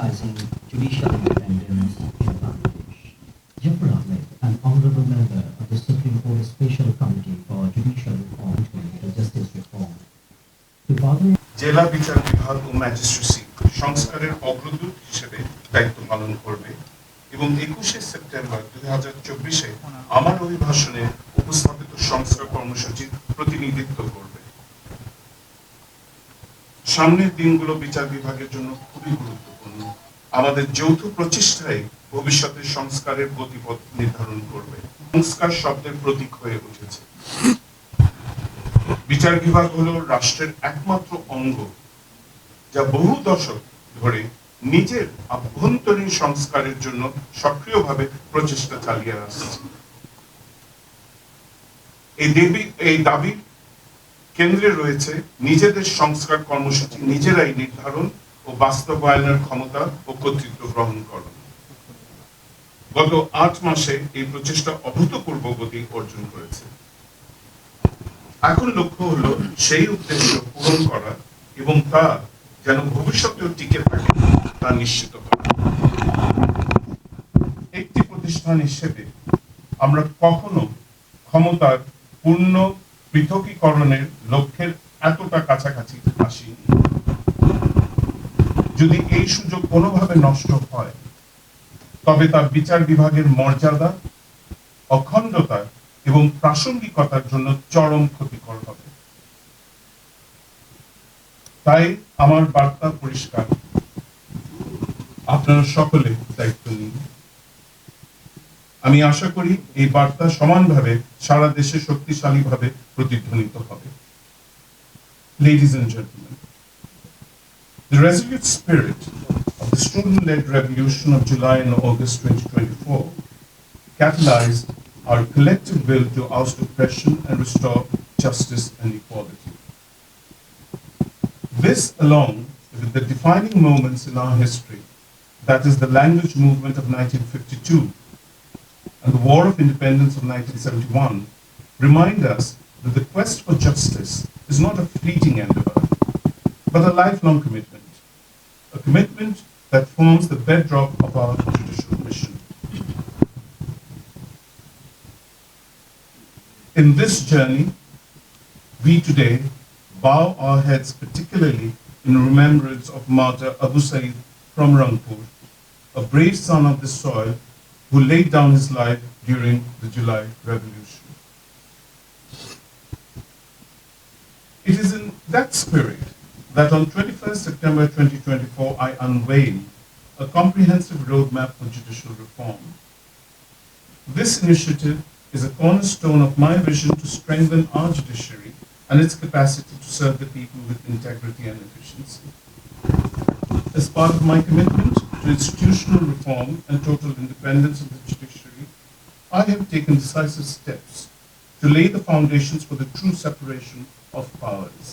Symbolizing judicial independence in Bangladesh. Jafar Ahmed, an honorable member of the Supreme Court Special Committee for Judicial Reform and Justice Reform. To further জেলা বিচার বিভাগ ও magistracy সংস্কারের অগ্রদূত হিসেবে দায়িত্ব পালন করবে এবং 21শে সেপ্টেম্বর 2024-এ আমার অভিভাষণে উপস্থাপিত সংস্কার কর্মসূচির প্রতিনিধিত্ব করবে। সামনের দিনগুলো বিচার বিভাগের জন্য খুবই গুরুত্বপূর্ণ। আমাদের যৌথ প্রচেষ্টায় ভবিষ্যতের সংস্কারের গতিপথ নির্ধারণ করবে। সংস্কার শব্দের প্রতীক হয়ে উঠেছে। বিচার বিভাগ হলো রাষ্ট্রের একমাত্র অঙ্গ যা বহু দশক ধরে নিজের আভ্যন্তরীণ সংস্কারের জন্য সক্রিয়ভাবে প্রচেষ্টা চালিয়ে আসছে। এই দাবি কেন্দ্রে রয়েছে নিজেদের সংস্কার কর্মসূচি নিজেরাই নির্ধারণ ও বাস্তবায়নের ক্ষমতা ও কর্তৃত্ব গ্রহণ করা। গত 8 মাসে এই প্রচেষ্টা অভূতপূর্ব গতি অর্জন করেছে। এখন লক্ষ্য হলো সেই উদ্দেশ্য পূরণ করা এবং তা যেন ভবিষ্যতেও টিকে থাকে তা নিশ্চিত করা। একটি প্রতিষ্ঠান হিসেবে আমরা কখনো ক্ষমতার পূর্ণ পৃথকীকরণের লক্ষ্যের এতটা কাছাকাছি আসিনি। যদি এই সুযোগ কোনোভাবে নষ্ট হয় তবে তা বিচার বিভাগের মর্যাদা, অখণ্ডতা এবং প্রাসঙ্গিকতার জন্য চরম ক্ষতিকর হবে। তাই আমার বার্তা পরিষ্কার, আপনারা সকলে দায়িত্ব নিন। আমি আশা করি এই বার্তা সমানভাবে সারা দেশে শক্তিশালীভাবে প্রতিধ্বনিত হবে। Ladies and gentlemen, the resolute spirit of the student-led revolution of July and August 2024 catalyzed our collective will to oust oppression and restore justice and equality. This, along with the defining moments in our history, that is the language movement of 1952 and the War of Independence of 1971, remind us that the quest for justice is not a fleeting endeavor, but a lifelong commitment, a commitment that forms the bedrock of our judicial mission. In this journey, we today bow our heads particularly in remembrance of martyr Abu Said from Rangpur, a brave son of the soil who laid down his life during the July Revolution. It is in that spirit that on 21st September 2024 I unveil a comprehensive roadmap for judicial reform. This initiative is a cornerstone of my vision to strengthen our judiciary and its capacity to serve the people with integrity and efficiency. As part of my commitment to institutional reform and total independence of the judiciary, I have taken decisive steps to lay the foundations for the true separation of powers.